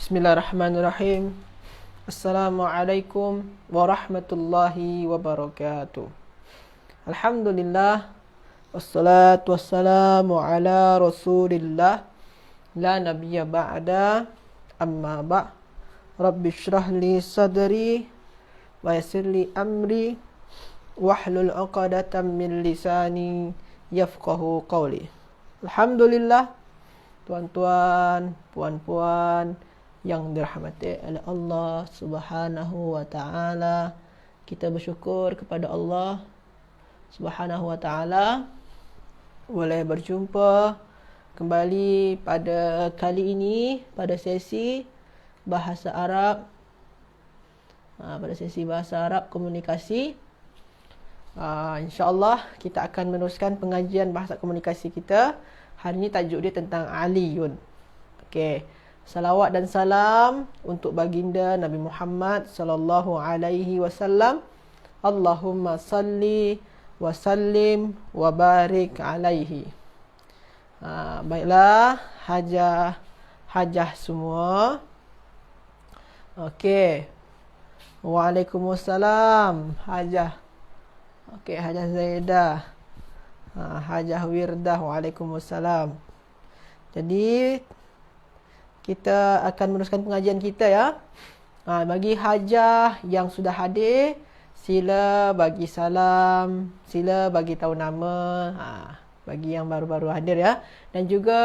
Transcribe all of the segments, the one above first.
Bismillahirrahmanirrahim. Assalamualaikum warahmatullahi wabarakatuh. Alhamdulillah. Wassalatu wassalamu ala rasulillah. La nabiyya ba'da. Amma ba' Rabbi syrah li sadri wa yassir li amri wahlul 'uqdatam min lisani yafqahu qawli. Alhamdulillah, tuan-tuan, puan-puan yang dirahmati oleh Allah Subhanahu wa taala, kita bersyukur kepada Allah Subhanahu wa taala boleh berjumpa kembali pada kali ini pada sesi bahasa Arab, pada sesi bahasa Arab komunikasi. InsyaAllah kita akan meneruskan pengajian bahasa komunikasi kita. Hari ini tajuk dia tentang Aliyun. Okey. Salawat dan salam untuk baginda Nabi Muhammad sallallahu alaihi wasallam. Allahumma salli wa sallim wa barik alaihi. Baiklah, hajah semua. Okey. Waalaikumsalam, hajah. Okey, hajah Zaidah. Hajah Wirdah, waalaikumsalam. Jadi kita akan meneruskan pengajian kita ya. Bagi hajah yang sudah hadir, sila bagi salam, sila bagi tahu nama. Bagi yang baru-baru hadir ya. Dan juga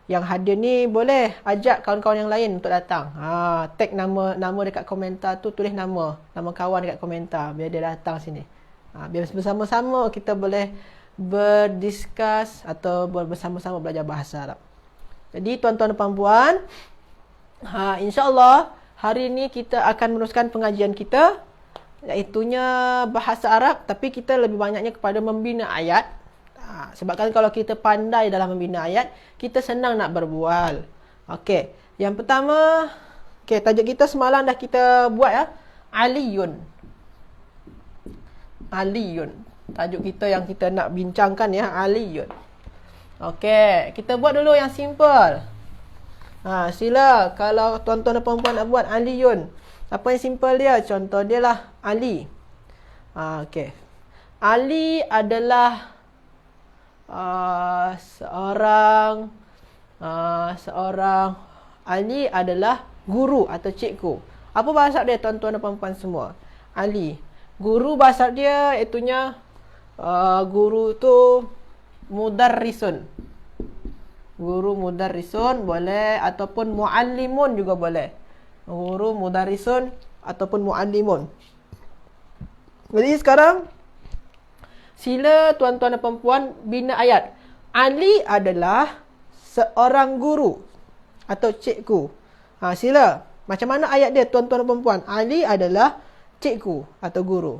yang hadir ni boleh ajak kawan-kawan yang lain untuk datang. Tag nama dekat komentar tu, tulis nama kawan dekat komentar biar dia datang sini. Biar bersama-sama kita boleh berdiskus atau bersama-sama belajar bahasa Arab. Jadi tuan-tuan dan puan-puan, insya-Allah hari ini kita akan meneruskan pengajian kita, iaitunya bahasa Arab, tapi kita lebih banyaknya kepada membina ayat. Sebab kan kalau kita pandai dalam membina ayat, kita senang nak berbual. Okey, yang pertama, tajuk kita semalam dah kita buat ya, Aliyun. Tajuk kita yang kita nak bincangkan ya, Aliyun. Okey, kita buat dulu yang simple. Sila kalau tuan-tuan dan puan-puan nak buat Aliyun. Apa yang simple dia? Contoh dia lah Ali. Okey. Ali adalah Ali adalah guru atau cikgu. Apa bahasa dia tuan-tuan dan puan-puan semua? Ali. Guru bahasa dia itunya guru tu mudarrisun. Guru mudarrisun boleh, ataupun muallimun juga boleh. Guru mudarrisun ataupun muallimun. Jadi sekarang sila tuan-tuan dan puan-puan bina ayat. Ali adalah seorang guru atau cikgu. Sila. Macam mana ayat dia tuan-tuan dan puan-puan? Ali adalah cikgu atau guru.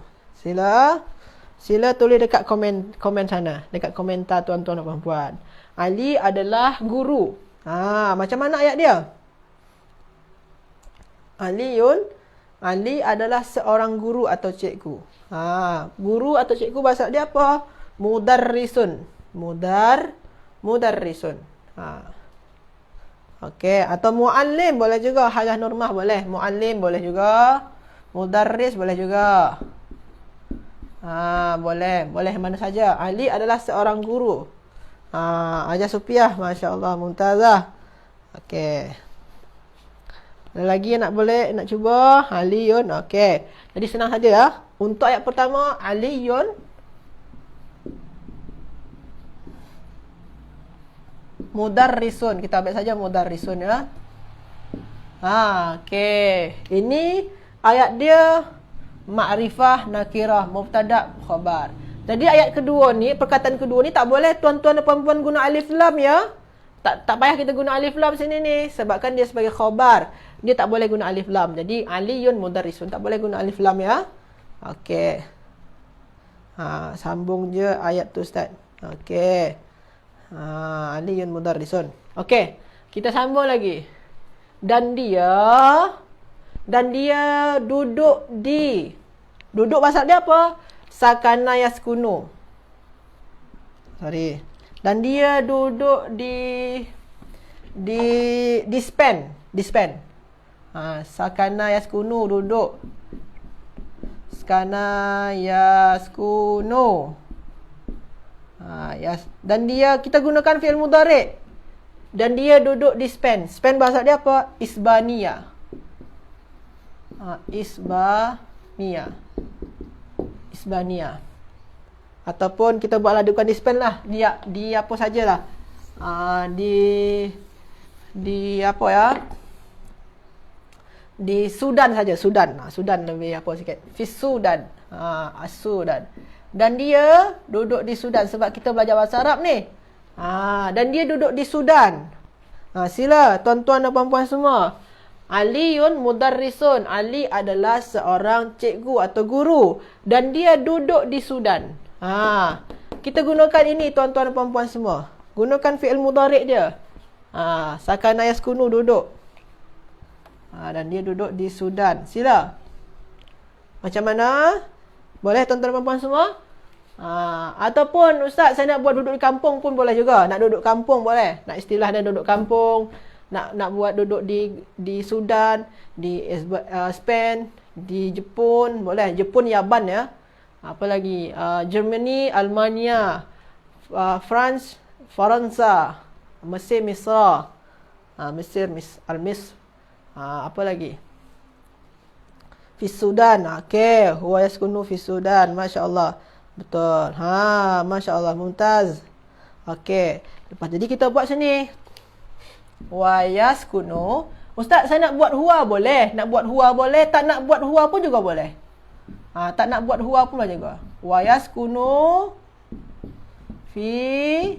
Sila tulis dekat komen sana, dekat komentar tuan-tuan dan puan-puan. Ali adalah guru. Macam mana ayat dia? Ali adalah seorang guru atau cikgu. Guru atau cikgu bahasa dia apa? Mudarrisun. Mudarrisun. Okey, atau muallim boleh juga. Hajah Nurmah boleh. Muallim boleh juga. Mudarris boleh juga. Boleh mana saja. Ali adalah seorang guru. Hajah Supiah, masya-Allah, Mumtazah. Okey. Ada lagi yang nak cuba? Aliyun. Okey. Jadi senang saja ya. Untuk ayat pertama, Aliyun mudarrisun. Kita ambil saja mudarrisun ya. Okey. Ini ayat dia ma'rifah, nakirah, mubtada, khabar. Jadi ayat kedua ni, perkataan kedua ni tak boleh tuan-tuan dan puan-puan guna alif lam ya. Tak payah kita guna alif lam sini ni, sebabkan dia sebagai khabar. Dia tak boleh guna alif lam. Jadi Aliyun mudarrisun, tak boleh guna alif lam ya. Okey. Sambung je ayat tu Ustaz. Okey. Aliyun mudarrisun. Okey. Kita sambung lagi. Dan dia duduk bahasa dia apa? Sakana yaskunu. Dan dia duduk di dispen. Sakana yaskunu, duduk. Sakana yaskunu. Dan dia, kita gunakan fi'il mudhari'. Dan dia duduk di Spain. Spain bahasa dia apa? Isbania. Isbania. Ataupun kita buat ladukan di Spain lah. Di apa sajalah. Di apa ya? Di Sudan saja. Sudan lebih apa sikit. Fis Sudan. Sudan. Dan dia duduk di Sudan sebab kita belajar bahasa Arab ni. Dan dia duduk di Sudan. Sila tuan-tuan dan puan-puan semua. Aliun mudarrisun. Ali adalah seorang cikgu atau guru. Dan dia duduk di Sudan. Kita gunakan ini tuan-tuan dan puan-puan semua. Gunakan fi'il mudhari' dia. Sakana yaskunu, duduk. Dan dia duduk di Sudan. Sila. Macam mana? Boleh tuan-tuan dan puan-puan semua? Ataupun ustaz, saya nak buat duduk di kampung pun boleh juga. Nak duduk kampung boleh. Nak istilah dia duduk kampung. Nak buat duduk di Sudan, di Spain, di Jepun, boleh. Jepun Yaban ya. Apa lagi? Germany, Almania, France, Faransa, Mesir, Misra. Mesir, Al-Misr. Apa lagi? Fis Sudan. Okey, huwa yaskunu fis Sudan. Masya-Allah. Betul. Masya-Allah, mumtaz. Okey. Lepas jadi kita buat sini. Wa yaskunu. Ustaz, saya nak buat huwa boleh. Nak buat huwa boleh, tak nak buat huwa pun juga boleh. Tak nak buat huwa pun boleh juga. Wa yaskunu fi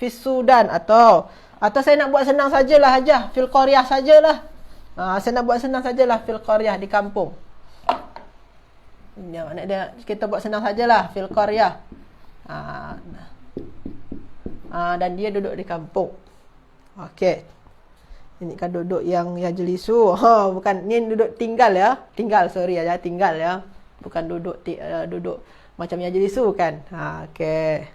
Sudan atau saya nak buat senang sajalah Hajah, fil qaryah sajalah. Saya nak buat senang sajalah fil qaryah, di kampung. Ini makna dia, kita buat senang sajalah fil qaryah. Dan dia duduk di kampung. Okey. Ini kan duduk yang jelisu. Bukan, ni duduk tinggal ya. Tinggal ya. Bukan duduk duduk macam yang jelisu kan. Okey.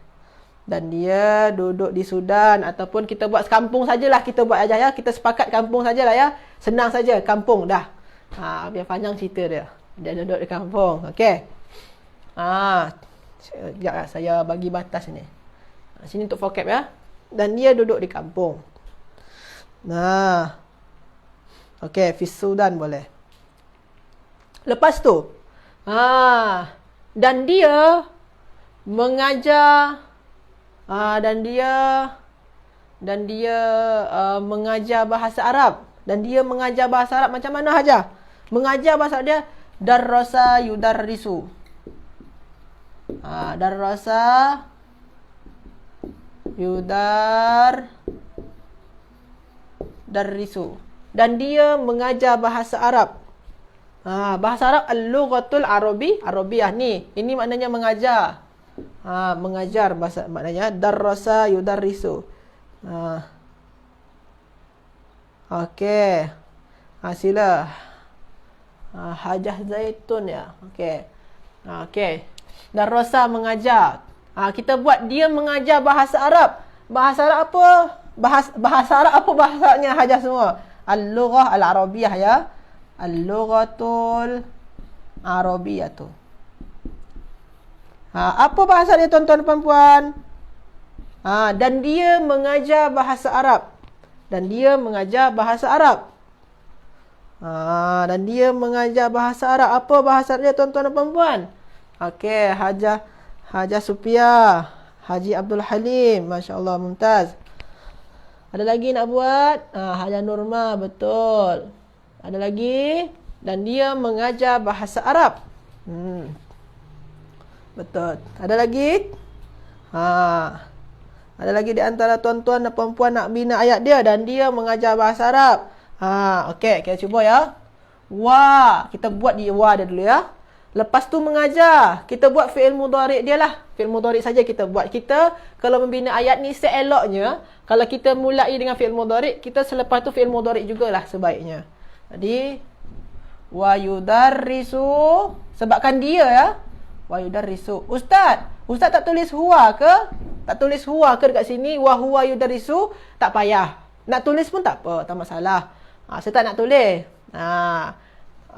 Dan dia duduk di Sudan. Ataupun kita buat kampung sajalah. Kita buat aja ya. Kita sepakat kampung sajalah ya. Senang saja, kampung dah. Biar panjang cerita dia. Dia duduk di kampung. Okey. Sekejap saya bagi batas ni. Sini untuk vocab ya. Dan dia duduk di kampung. Okey, fis Sudan boleh. Lepas tu, dan dia mengajar mengajar bahasa Arab. Dan dia mengajar bahasa Arab macam mana Hajah? Mengajar bahasa dia darrasa yudarrisu. Darrasa yudarrisu. Dan dia mengajar bahasa Arab. Bahasa Arab al-lughatul arabiyah ni. Ini maknanya mengajar. Mengajar bahasa, maknanya darrasa yudarrisu. Okey. Sila. Hajah Zaitun ya. Okey. Okey. Darrasa mengajar. Kita buat dia mengajar bahasa Arab. Bahasa Arab apa? Bahasa Arab apa bahasanya Hajah semua? Al-lughah al-arabiyah ya. Al-lughatul arabiyah tu. Apa bahasa dia tuan-tuan dan puan-puan? Dan dia mengajar bahasa Arab. Dan dia mengajar bahasa Arab. Dan dia mengajar bahasa Arab. Apa bahasa dia tuan-tuan dan puan-puan? Okey, Hajah Supia, Haji Abdul Halim, Masya-Allah, mumtaz. Ada lagi nak buat? Hajah Nurma, betul. Ada lagi? Dan dia mengajar bahasa Arab. Betul. Ada lagi? Ada lagi di antara tuan-tuan dan puan-puan nak bina ayat dia. Dan dia mengajar bahasa Arab. Okey, kita cuba ya. Wa. Kita buat di wa dia dulu ya. Lepas tu mengajar. Kita buat fi'il mudhari' dia lah. Fi'il mudhari' saja kita buat. Kita kalau membina ayat ni seeloknya, kalau kita mulai dengan fi'il mudhari', kita selepas tu fi'il mudhari' jugalah sebaiknya. Jadi wa yudarrisu, sebabkan dia ya. Wa yudarrisu. Ustaz tak tulis huwa ke? Tak tulis huwa ke dekat sini? Wa huwa yudarrisu? Tak payah. Nak tulis pun tak apa, tak masalah. Saya tak nak tulis.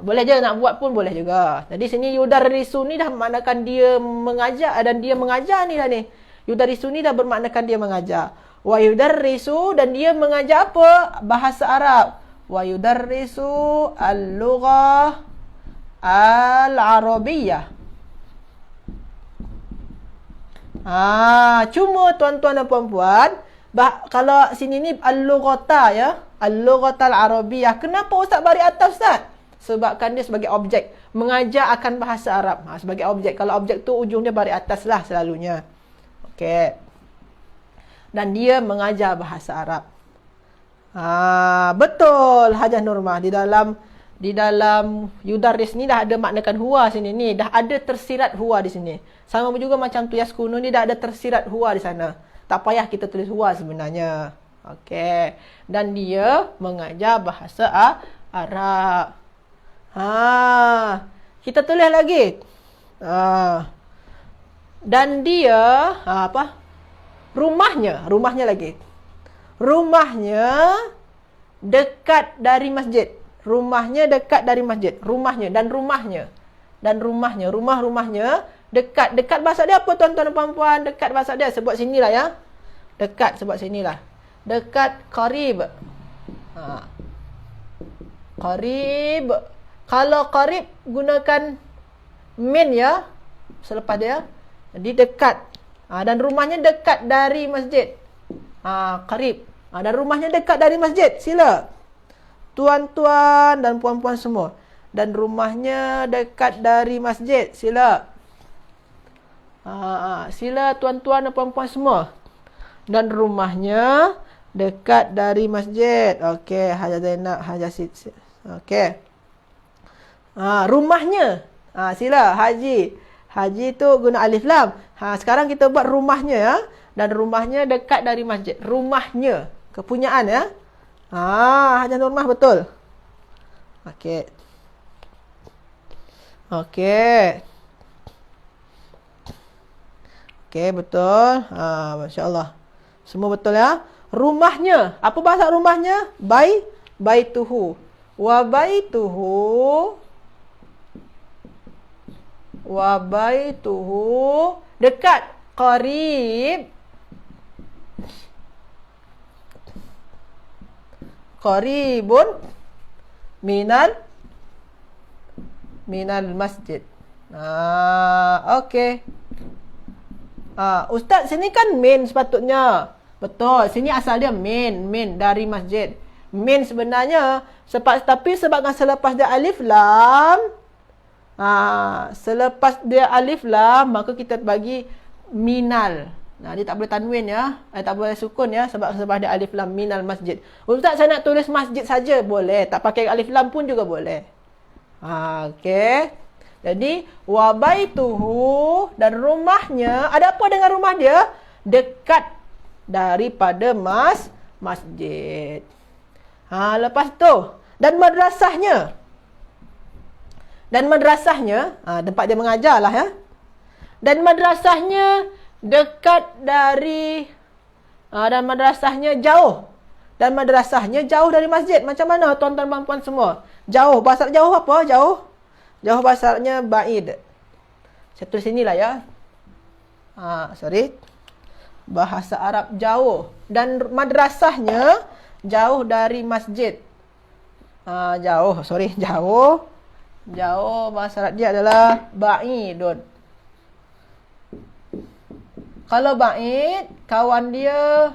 Boleh je nak buat pun boleh juga. Jadi sini yudarrisu ni dah maknakan dia mengajar dan dia mengajar ni dah ni. Yudarrisu ni dah bermaknakan dia mengajar. Wa yudarrisu dan dia mengajar apa? Bahasa Arab. Wa yudarrisu al-lughah al-arabiyyah. Cuma tuan-tuan dan puan-puan, kalau sini ni al-lughata ya, al-lughata al-arabiyyah. Kenapa Ustaz bari atas Ustaz? Sebabkan dia sebagai objek, mengajar akan bahasa Arab. Sebagai objek. Kalau objek tu ujung dia bari atas lah selalunya. Okey. Dan dia mengajar bahasa Arab. Betul Hajah Nurmah. Di dalam yudarris ni dah ada maknakan huwa sini ni. Dah ada tersirat huwa di sini. Sama juga macam tu yaskunu ni dah ada tersirat huwa di sana. Tak payah kita tulis huwa sebenarnya. Okey. Dan dia mengajar bahasa Arab. Kita tulis lagi. Dan dia rumahnya lagi. Rumahnya dekat dari masjid. Rumahnya dekat dari masjid. Rumahnya dekat bahasa dia apa tuan-tuan dan puan-puan? Dekat bahasa dia sebut sinilah ya. Dekat sebut sinilah. Dekat qarib. Qarib. Kalau qarib gunakan min ya selepas dia. Jadi dekat. Dan rumahnya dekat dari masjid. Qarib. Dan rumahnya dekat dari masjid. Sila. Tuan-tuan dan puan-puan semua. Dan rumahnya dekat dari masjid. Sila. Sila tuan-tuan dan puan-puan semua. Dan rumahnya dekat dari masjid. Okey, Hajah Zainab, Hajah Sid. Okey. Rumahnya. Sila Haji. Haji tu guna alif lam. Sekarang kita buat rumahnya ya. Dan rumahnya dekat dari masjid. Rumahnya. Kepunyaan ya. Hajah Nurmah betul. Okey. Okey betul. Masya-Allah. Semua betul ya. Rumahnya. Apa bahasa rumahnya? Baituhu. Wa baituhu dekat, qaribun minal masjid. Okey. Ustaz sini kan min sepatutnya. Betul, sini asal dia min dari masjid. Min sebenarnya tapi sebabkan selepas dia alif lam, selepas dia alif lam maka kita bagi minal. Dia tak boleh tanwin ya, tak boleh sukun ya sebab dia alif lam minal masjid. Ustaz saya nak tulis masjid saja boleh, tak pakai alif lam pun juga boleh. Okey. Jadi wa baituhu dan rumahnya, ada apa dengan rumah dia? Dekat daripada masjid. Lepas tu dan madrasahnya. Tempat dia mengajar lah ya. Dan madrasahnya dekat dari dan madrasahnya jauh. Dan madrasahnya jauh dari masjid. Macam mana tuan-tuan dan puan semua? Jauh. Bahasa jauh apa? Jauh bahasanya ba'id. Saya tulis sinilah ya. Bahasa Arab jauh. Dan madrasahnya jauh dari masjid. Jauh bahasa Arab dia adalah ba'idun. Kalau ba'id, kawan dia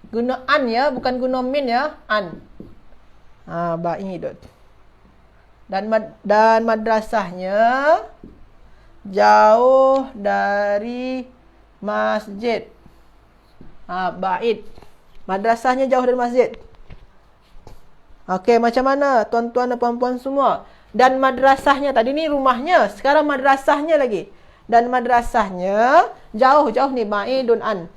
guna an ya, bukan guna min ya, an. Ba'idun. Dan madrasahnya jauh dari masjid. Ba'id. Madrasahnya jauh dari masjid. Okey, macam mana tuan-tuan dan puan-puan semua? Dan madrasahnya, tadi ni rumahnya, sekarang madrasahnya lagi. Dan madrasahnya jauh ni ba'idun an.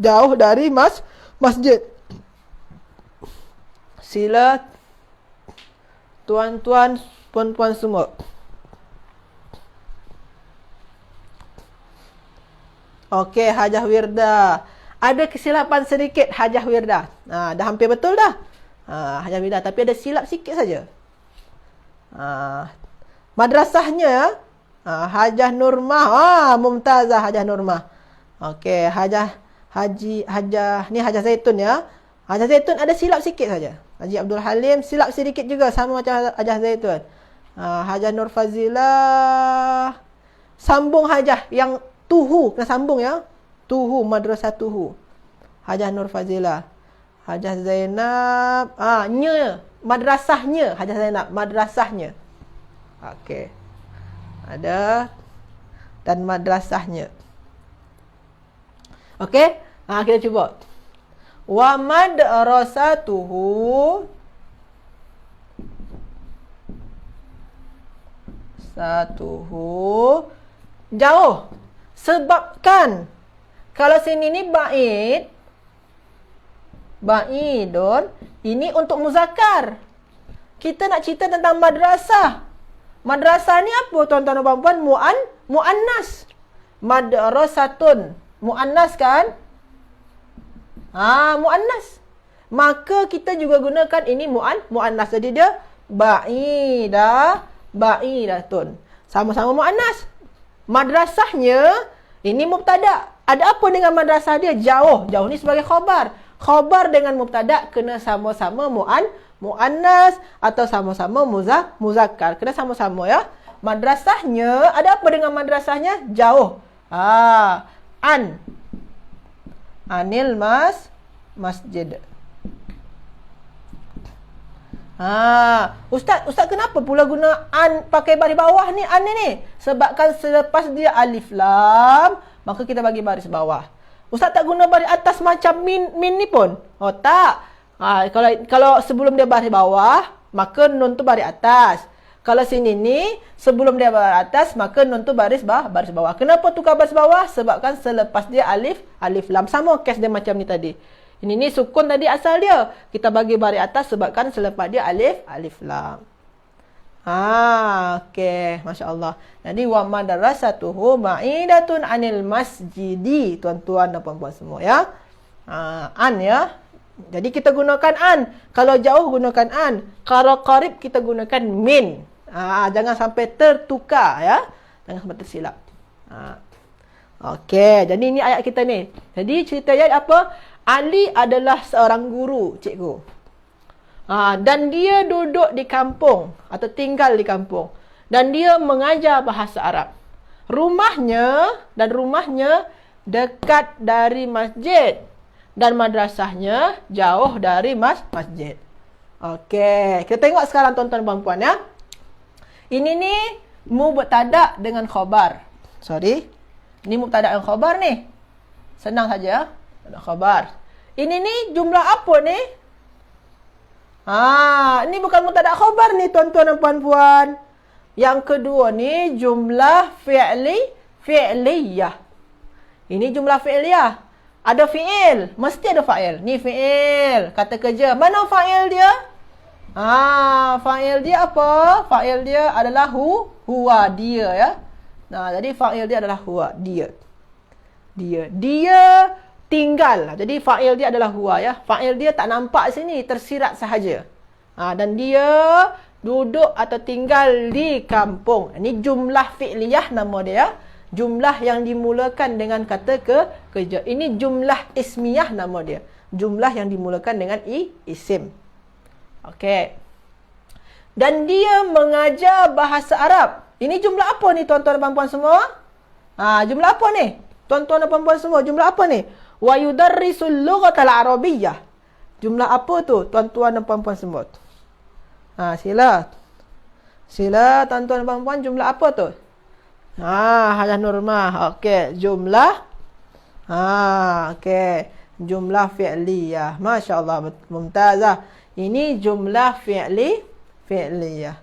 Jauh dari masjid. Sila tuan-tuan, puan-puan semua. Okey, Hajah Wirda. ada kesilapan sedikit Hajah Wirdah. Dah hampir betul dah. Hajah Wirdah, tapi ada silap sikit saja. Madrasahnya Hajah Nurmah. Mumtazah Hajah Nurmah. Okey, Hajah Zaitun ya. Hajah Zaitun ada silap sikit saja. Haji Abdul Halim silap sedikit juga, sama macam Hajah Zaitun. Hajah Nur Fazilah sambung Hajah yang Tuhu, kena sambung ya. Tuhu, Madrasah Tuhu. Hajah Nur Fazilah. Hajah Zainab, madrasahnya Hajah Zainab, madrasahnya. Okey. Ada dan madrasahnya. Okey? Kita cuba. Wa madrasatuhu jauh. Sebabkan kalau sini ni ba'idun, ini untuk muzakkar. Kita nak cerita tentang madrasah. Madrasah ni apa tuan-tuan dan puan-puan? Muannas. Madrasatun. Muannas kan? Muannas. Maka kita juga gunakan ini muannas. Jadi dia ba'idatun. Sama-sama muannas. Madrasahnya ini mubtada. Ada apa dengan madrasah dia? Jauh. Jauh ni sebagai khabar. Khabar dengan mubtada kena sama-sama muannas atau sama-sama muzakkar. Kena sama-sama ya. Madrasahnya, ada apa dengan madrasahnya? Jauh. Anil masjid. Ustaz kenapa pula guna an pakai baris bawah ni, an ni? Sebabkan selepas dia alif lam, maka kita bagi baris bawah. Ustaz tak guna baris atas macam min ni pun? Oh tak. Kalau sebelum dia baris bawah, maka nun tu baris atas. Kalau sini ni sebelum dia baris atas, maka nun tu baris bawah. Kenapa tukar baris bawah? Sebabkan selepas dia alif lam. Sama kes dia macam ni tadi. Ini ni sukun tadi asal dia. Kita bagi baris atas sebabkan selepas dia alif lam. Okey, masya-Allah. Jadi wa madrasatuhu ba'idatun anil masjidi, tuan-tuan dan puan-puan semua ya. An ya. Jadi kita gunakan an. Kalau jauh gunakan an. Kalau qarib kita gunakan min. Jangan sampai tertukar ya. Jangan sampai tersilap. Okey, jadi ini ayat kita ni. Jadi cerita ayat apa? Ali adalah seorang guru, cikgu. Dan dia duduk di kampung atau tinggal di kampung. Dan dia mengajar bahasa Arab. Rumahnya dekat dari masjid. Dan madrasahnya jauh dari masjid. Okey, kita tengok sekarang tuan-tuan dan puan-puan ya. Ini ni mubtada dengan khabar. Ini mubtada dengan khabar ni. Senang saja. Khabar. Ini ni jumlah apa ni? Ini bukan mubtada khabar ni tuan-tuan dan puan-puan. Yang kedua ni jumlah fi'liyah. Ini jumlah fi'liyah. Ada fi'il, mesti ada fa'il. Ni fi'il, kata kerja. Mana fa'il dia? Fa'il dia apa? Fa'il dia adalah huwa, dia ya. Jadi fa'il dia adalah huwa, dia. Dia tinggal. Jadi fa'il dia adalah huwa ya. Fa'il dia tak nampak sini, tersirat sahaja. Dan dia duduk atau tinggal di kampung. Ini jumlah fi'liyah nama dia ya. Jumlah yang dimulakan dengan kata kerja. Ini jumlah ismiyah nama dia. Jumlah yang dimulakan dengan isim. Okey. Dan dia mengajar bahasa Arab. Ini jumlah apa ni tuan-tuan dan puan-puan semua? Jumlah apa ni? Tuan-tuan dan puan-puan semua, jumlah apa ni? Wa yudarrisul lughatal arabiyyah. Jumlah apa tu tuan-tuan dan puan-puan semua? Sila tuan-tuan dan puan-puan, jumlah apa tu? Hajah Nurmah. Okey, jumlah. Okey, jumlah fi'liyah. Masya-Allah, mumtazah. Ini jumlah fi'liyah.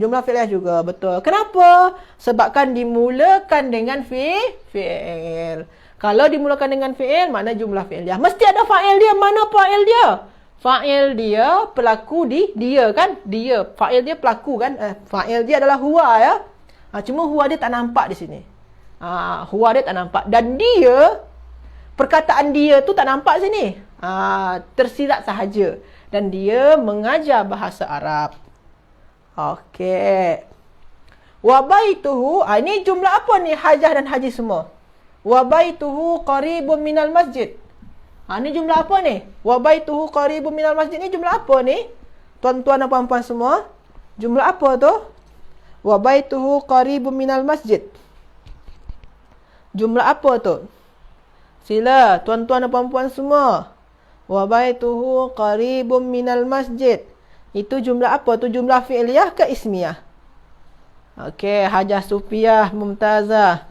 Jumlah fi'liyah juga betul. Kenapa? Sebabkan dimulakan dengan fi'il. Kalau dimulakan dengan fi'il, mana jumlah fi'liyah? Mesti ada fa'il dia. Mana fa'il dia? Fa'il dia pelaku dia kan? Dia. Fa'il dia pelaku kan? Fa'il dia adalah huwa ya. Cuma huwa dia tak nampak di sini. Huwa dia tak nampak. Dan dia perkataan dia tu tak nampak sini. Tersirat sahaja. Dan dia mengajar bahasa Arab. Okey. Wa baituhu, ini jumlah apa ni hajah dan haji semua? Wa baituhu qaribun minal masjid. Ni jumlah apa ni? Wa baituhu qaribun minal masjid ni jumlah apa ni? Tuan-tuan dan puan-puan semua, jumlah apa tu? Wa baituhu qaribun minal masjid. Jumlah apa tu? Sila tuan-tuan dan puan-puan semua. Wa baituhu qaribun minal masjid. Itu jumlah apa tu? Jumlah fi'liyah ke ismiyah? Okey, Hajah Sufiah Mumtazah.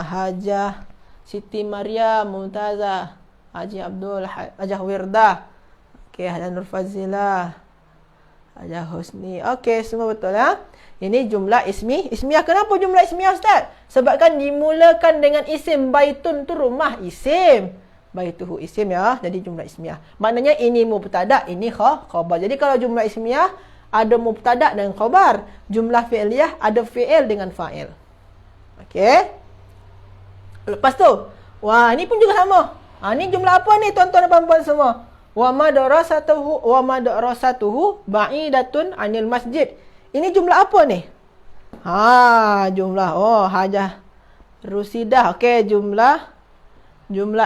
Hajah Siti Maryam Mumtazah. Haji Abdul, Hajah Wirdah. Okey, Hajah Nur Fazilah. Hajah Husni. Okey, semua betul ya. Ini jumlah ismiyah. Kenapa jumlah ismiyah, Ustaz? Sebab kan dimulakan dengan isim. Baitun tu rumah, isim. Baituhu isim ya. Jadi jumlah ismiyah. Maknanya ini mubtada, ini khabar. Jadi kalau jumlah ismiyah ada mubtada dengan khabar. Jumlah fi'liyah ada fi'il dengan fa'il. Okey. Lepas tu, wah, ini pun juga sama. Ini jumlah apa ni tuan-tuan dan puan-puan semua? Wa madrasatuhu ba'idatun anil masjid. Ini jumlah apa ni? Jumlah. Hajah Rusidah. Okey, jumlah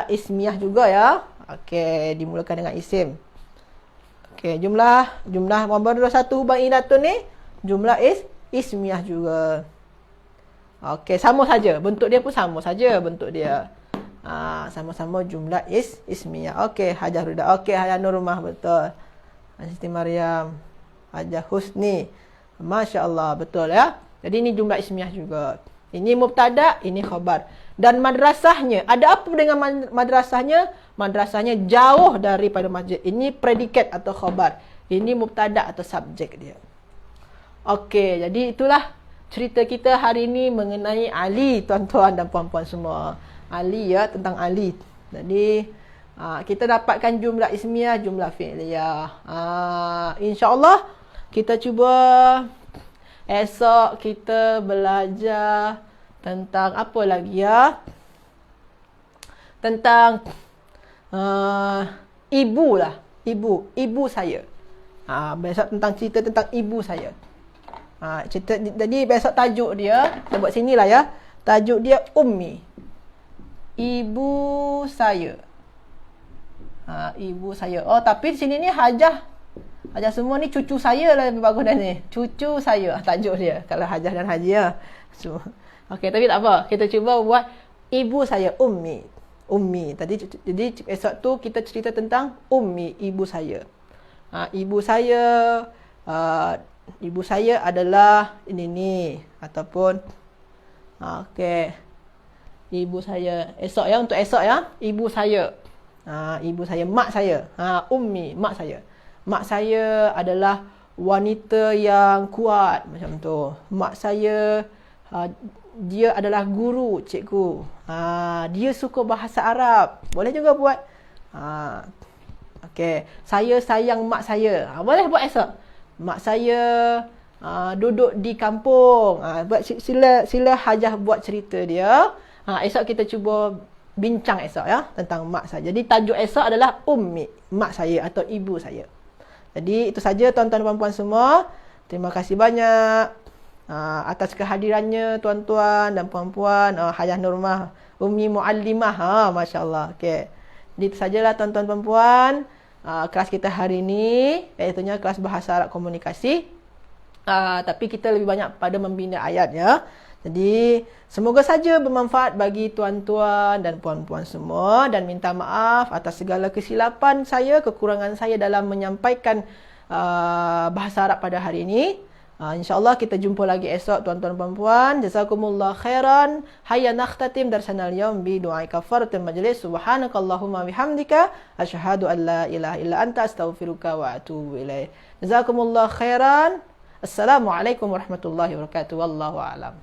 ismiyah juga ya. Okey, dimulakan dengan isim. Okey, jumlah madrasatuhu ba'idatun ni jumlah ismiyah juga. Okey, sama saja. Bentuk dia pun sama saja bentuk dia. Sama-sama jumlah ismiyah. Okey, Hajah Ruda. Okey, Hajah Nurmah betul. Siti Maryam. Hajah Husni. Masya Allah, betul ya. Jadi ini jumlah ismiyah juga. Ini mubtada, ini khabar. Dan madrasahnya, ada apa dengan madrasahnya? Madrasahnya jauh daripada masjid. Ini predikat atau khabar. Ini mubtada atau subjek dia. Okey, jadi itulah cerita kita hari ini mengenai Ali, tuan-tuan dan puan-puan semua. Ali ya, tentang Ali. Jadi kita dapatkan jumlah ismiyah, jumlah fi'liyah. InsyaAllah kita cuba esok kita belajar tentang apa lagi ya? Tentang ibu lah. Ibu saya. Besok tentang cerita tentang ibu saya. Jadi besok tajuk dia, kita buat sini lah ya. Tajuk dia Ummi. Ibu saya. Ibu saya. Tapi di sini ni Hajah semua ni cucu saya lah lebih bagus dah ni. Cucu saya tajuk dia. Kalau Hajah dan Haji ya. Okey, tapi tak apa. Kita cuba buat ibu saya, Ummi. Jadi esok tu kita cerita tentang Ummi, ibu saya. Ibu saya adalah ini ataupun okey. Ibu saya esok ya, untuk esok ya. Ibu saya. Ibu saya, mak saya. Ummi, mak saya. Mak saya adalah wanita yang kuat macam tu. Mak saya dia adalah guru, cikgu. Dia suka bahasa Arab. Boleh juga buat. Okey, saya sayang mak saya. Boleh buat esok. Mak saya duduk di kampung. Sila Hajah buat cerita dia. Esok kita cuba bincang esok ya tentang mak saya. Jadi tajuk esok adalah Ummi, mak saya atau ibu saya. Jadi itu saja tuan-tuan dan puan-puan semua. Terima kasih banyak atas kehadirannya tuan-tuan dan puan-puan. Hajah Nurmah, Ummi Muallimah. Masya-Allah. Okey. Jadi itu sajalah tuan-tuan dan puan-puan. Kelas kita hari ini, iaitunya kelas bahasa Arab komunikasi. Tapi kita lebih banyak pada membina ayat ya. Jadi semoga saja bermanfaat bagi tuan-tuan dan puan-puan semua, dan minta maaf atas segala kesilapan saya, kekurangan saya dalam menyampaikan bahasa Arab pada hari ini. InsyaAllah kita jumpa lagi esok tuan-tuan dan puan-puan. Jazakumullah khairan. Hayya nakhtatim darsanal yawm bi du'ai kafaratul majlis. Subhanakallahumma bihamdika asyhadu an la ilaha illa anta astaghfiruka wa atubu ilaik. Jazakumullah khairan. Assalamualaikum warahmatullahi wabarakatuh. Wallahu a'lam.